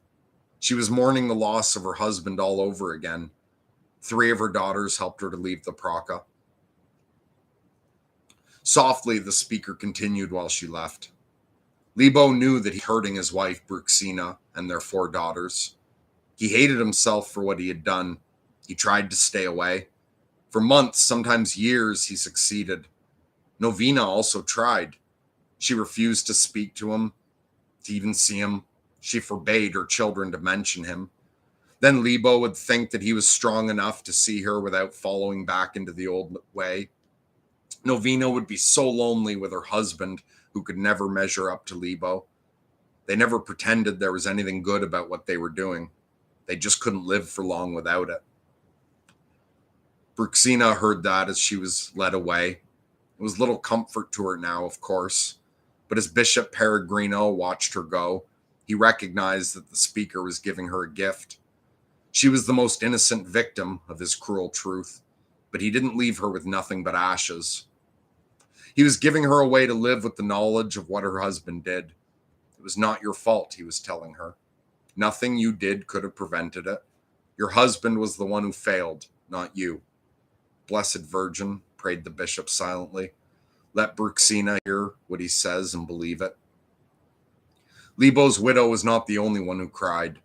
She was mourning the loss of her husband all over again. 3 of her daughters helped her to leave the Praca. Softly, the speaker continued while she left. Lebo knew that he was hurting his wife, Bruxina, and their 4 daughters. He hated himself for what he had done. He tried to stay away. For months, sometimes years, he succeeded. Novina also tried. She refused to speak to him, to even see him. She forbade her children to mention him. Then Lebo would think that he was strong enough to see her without following back into the old way. Novina would be so lonely with her husband, who could never measure up to Lebo. They never pretended there was anything good about what they were doing. They just couldn't live for long without it. Bruxina heard that as she was led away. It was little comfort to her now, of course. But as Bishop Peregrino watched her go, he recognized that the speaker was giving her a gift. She was the most innocent victim of his cruel truth, but he didn't leave her with nothing but ashes. He was giving her a way to live with the knowledge of what her husband did. It was not your fault, he was telling her. Nothing you did could have prevented it. Your husband was the one who failed, not you. Blessed Virgin, prayed the bishop silently. Let Bruxina hear what he says and believe it. Lebo's widow was not the only one who cried.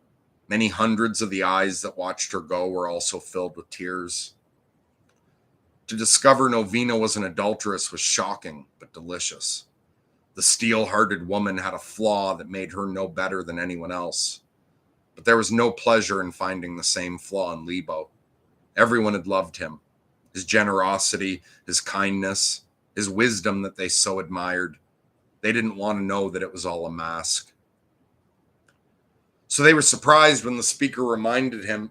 Many hundreds of the eyes that watched her go were also filled with tears. To discover Novina was an adulteress was shocking, but delicious. The steel-hearted woman had a flaw that made her no better than anyone else. But there was no pleasure in finding the same flaw in Lebo. Everyone had loved him. His generosity, his kindness, his wisdom that they so admired. They didn't want to know that it was all a mask. So they were surprised when the speaker reminded them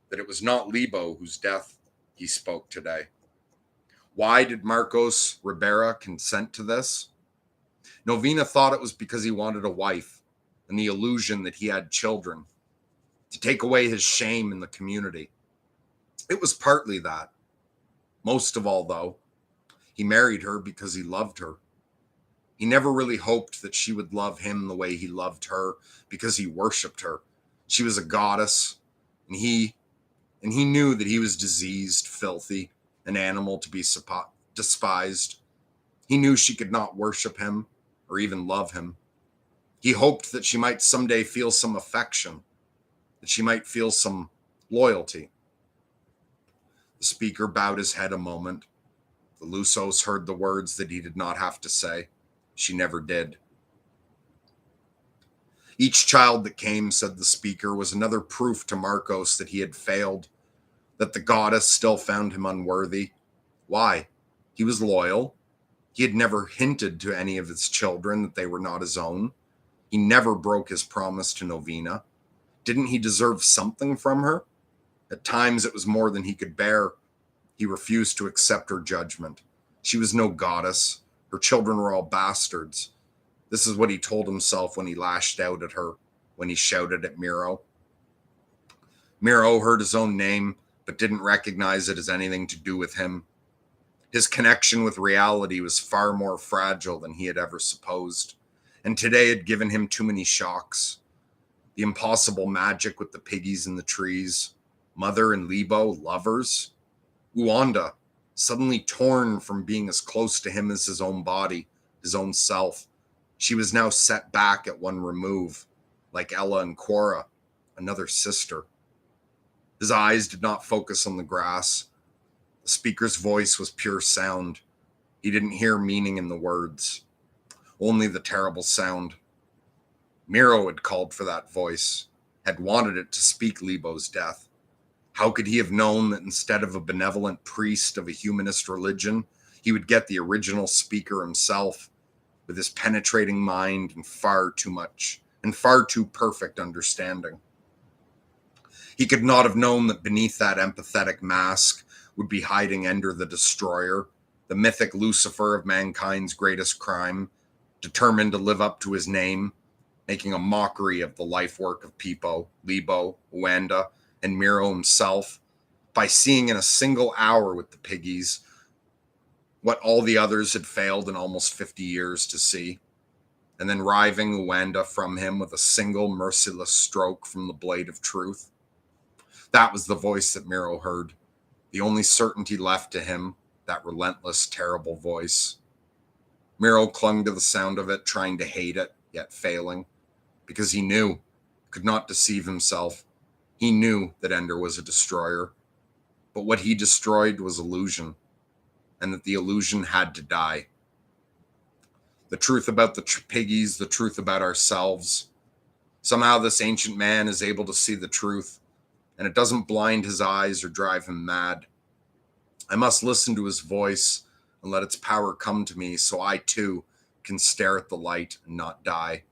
that it was not Lebo whose death he spoke today. Why did Marcos Ribera consent to this? Novena thought it was because he wanted a wife and the illusion that he had children, to take away his shame in the community. It was partly that. Most of all, though, he married her because he loved her. He never really hoped that she would love him the way he loved her because he worshipped her. She was a goddess, and he knew that he was diseased, filthy, an animal to be despised. He knew she could not worship him or even love him. He hoped that she might someday feel some affection, that she might feel some loyalty. The speaker bowed his head a moment. The Lusos heard the words that he did not have to say. She never did. Each child that came, said the speaker, was another proof to Marcos that he had failed, that the goddess still found him unworthy. Why? He was loyal. He had never hinted to any of his children that they were not his own. He never broke his promise to Novena. Didn't he deserve something from her? At times it was more than he could bear. He refused to accept her judgment. She was no goddess. Her children were all bastards. This is what he told himself when he lashed out at her, when he shouted at Miro. Miro heard his own name, but didn't recognize it as anything to do with him. His connection with reality was far more fragile than he had ever supposed, and today had given him too many shocks. The impossible magic with the piggies in the trees, Mother and Lebo, lovers. Uanda, suddenly torn from being as close to him as his own body, his own self. She was now set back at one remove, like Ella and Cora, another sister. His eyes did not focus on the grass. The speaker's voice was pure sound. He didn't hear meaning in the words, only the terrible sound. Miro had called for that voice, had wanted it to speak Lebo's death. How could he have known that instead of a benevolent priest of a humanist religion, he would get the original speaker himself, with his penetrating mind and far too perfect understanding? He could not have known that beneath that empathetic mask would be hiding Ender the Destroyer, the mythic Lucifer of mankind's greatest crime, determined to live up to his name, making a mockery of the life work of Pipo, Lebo, Uanda, and Miro himself, by seeing in a single hour with the piggies what all the others had failed in almost 50 years to see, and then riving Uanda from him with a single merciless stroke from the blade of truth. That was the voice that Miro heard, the only certainty left to him, that relentless, terrible voice. Miro clung to the sound of it, trying to hate it, yet failing, because he knew, could not deceive himself. He knew that Ender was a destroyer, but what he destroyed was illusion, and that the illusion had to die. The truth about the piggies, the truth about ourselves. Somehow this ancient man is able to see the truth, and it doesn't blind his eyes or drive him mad. I must listen to his voice and let its power come to me so I too can stare at the light and not die.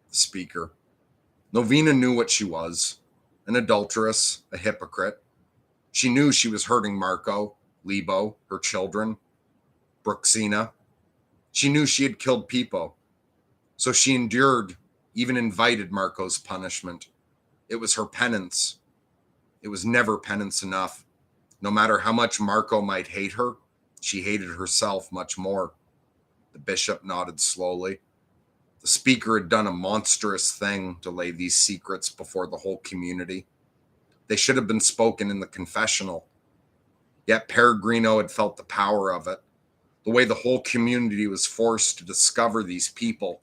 The speaker. Novena knew what she was, an adulteress, a hypocrite. She knew she was hurting Marco, Lebo, her children, Bruxina. She knew she had killed Pipo, so she endured, even invited Marco's punishment. It was her penance. It was never penance enough. No matter how much Marco might hate her, she hated herself much more. The bishop nodded slowly. The speaker had done a monstrous thing to lay these secrets before the whole community. They should have been spoken in the confessional. Yet Peregrino had felt the power of it, the way the whole community was forced to discover these people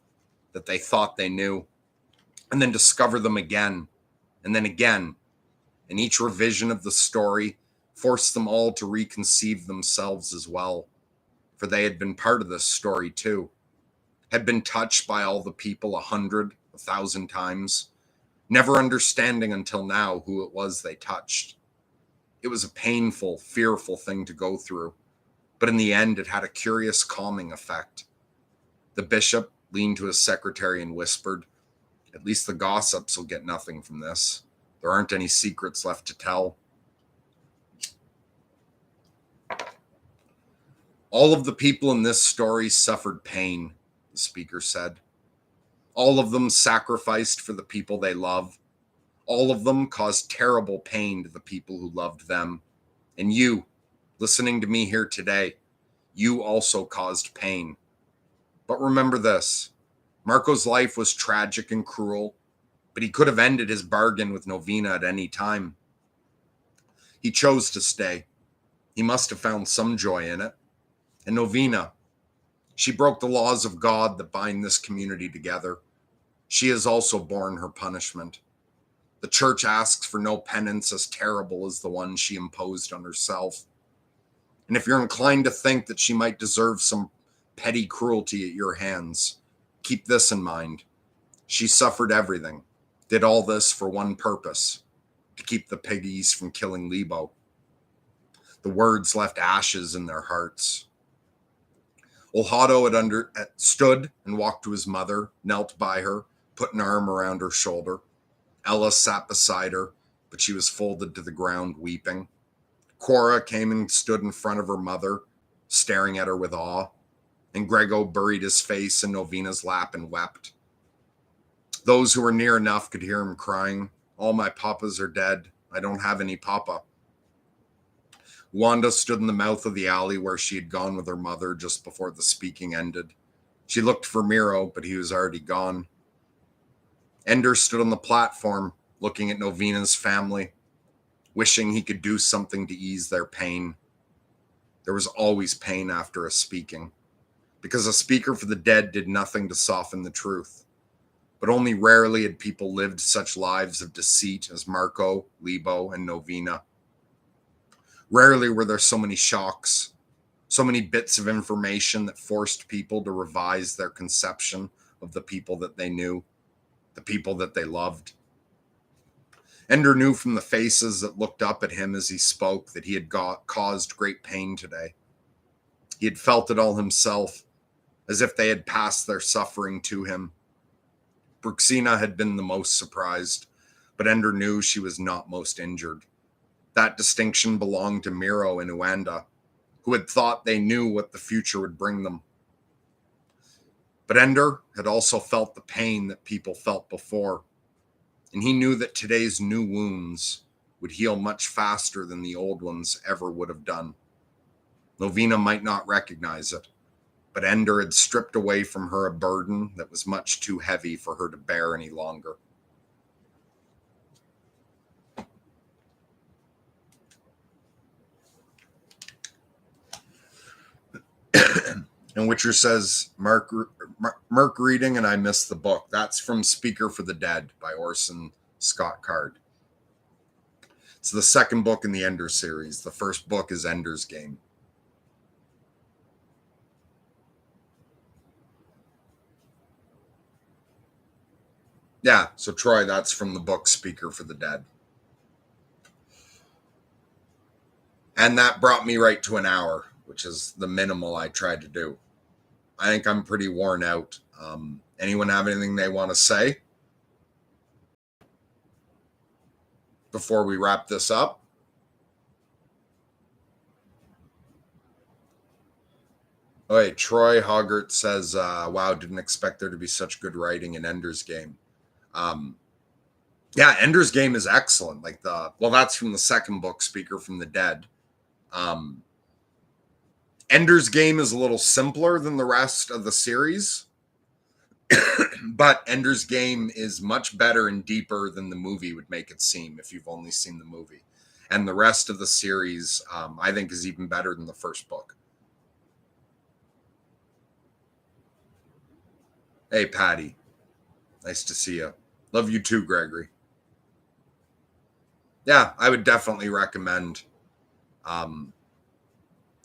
that they thought they knew, and then discover them again, and then again. And each revision of the story forced them all to reconceive themselves as well, for they had been part of this story too, had been touched by all the people 100, 1,000 times, never understanding until now who it was they touched. It was a painful, fearful thing to go through, but in the end it had a curious calming effect. The bishop leaned to his secretary and whispered, At least the gossips will get nothing from this. There aren't any secrets left to tell. All of the people in this story suffered pain, the speaker said. All of them sacrificed for the people they love. All of them caused terrible pain to the people who loved them. And you, listening to me here today, you also caused pain. But remember this, Marco's life was tragic and cruel, but he could have ended his bargain with Novina at any time. He chose to stay. He must have found some joy in it. And Novina, she broke the laws of God that bind this community together. She has also borne her punishment. The church asks for no penance as terrible as the one she imposed on herself. And if you're inclined to think that she might deserve some petty cruelty at your hands, keep this in mind. She suffered everything, did all this for one purpose, to keep the piggies from killing Lebo. The words left ashes in their hearts. Olhado had stood and walked to his mother, knelt by her, put an arm around her shoulder. Ella sat beside her, but she was folded to the ground, weeping. Cora came and stood in front of her mother, staring at her with awe. And Grego buried his face in Novina's lap and wept. Those who were near enough could hear him crying, "All my papas are dead. I don't have any papa." Wanda stood in the mouth of the alley where she had gone with her mother just before the speaking ended. She looked for Miro, but he was already gone. Ender stood on the platform, looking at Novina's family, wishing he could do something to ease their pain. There was always pain after a speaking, because a speaker for the dead did nothing to soften the truth. But only rarely had people lived such lives of deceit as Marco, Lebo, and Novina. Rarely were there so many shocks, so many bits of information that forced people to revise their conception of the people that they knew, the people that they loved. Ender knew from the faces that looked up at him as he spoke that he had caused great pain today. He had felt it all himself, as if they had passed their suffering to him. Bruxina had been the most surprised, but Ender knew she was not most injured. That distinction belonged to Miro and Uanda, who had thought they knew what the future would bring them. But Ender had also felt the pain that people felt before, and he knew that today's new wounds would heal much faster than the old ones ever would have done. Novina might not recognize it, but Ender had stripped away from her a burden that was much too heavy for her to bear any longer. And Witcher says, Merc reading, and I missed the book. That's from Speaker for the Dead by Orson Scott Card. It's the second book in the Ender series. The first book is Ender's Game. Yeah, so Troy, that's from the book Speaker for the Dead. And that brought me right to an hour, which is the minimal I tried to do. I think I'm pretty worn out. Anyone have anything they want to say before we wrap this up? Okay, Troy Hoggart says, wow, didn't expect there to be such good writing in Ender's Game. Yeah, Ender's Game is excellent. That's from the second book, Speaker from the Dead. Ender's Game is a little simpler than the rest of the series, but Ender's Game is much better and deeper than the movie would make it seem if you've only seen the movie. And the rest of the series, I think, is even better than the first book. Hey, Patty. Nice to see you. Love you too, Gregory. Yeah, I would definitely recommend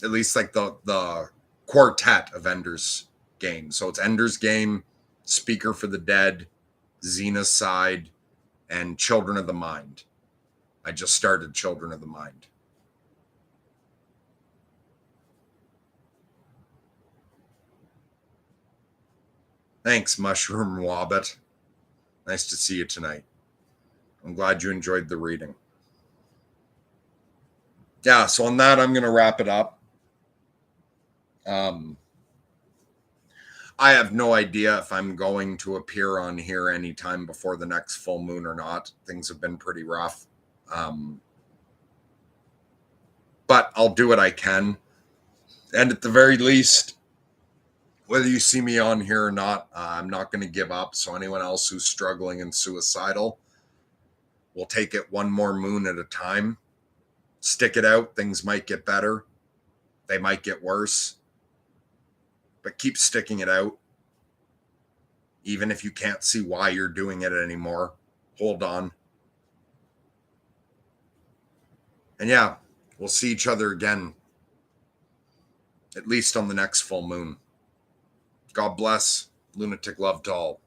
at least like the quartet of Ender's Game. So it's Ender's Game, Speaker for the Dead, Xena's Side, and Children of the Mind. I just started Children of the Mind. Thanks, Mushroom Wobbit. Nice to see you tonight. I'm glad you enjoyed the reading. Yeah, so on that, I'm going to wrap it up. I have no idea if I'm going to appear on here anytime before the next full moon or not. Things have been pretty rough. But I'll do what I can. And at the very least, whether you see me on here or not, I'm not going to give up. So anyone else who's struggling and suicidal, we'll take it one more moon at a time. Stick it out. Things might get better. They might get worse. But keep sticking it out. Even if you can't see why you're doing it anymore, hold on. And yeah, we'll see each other again, at least on the next full moon. God bless. Lunatic love to all.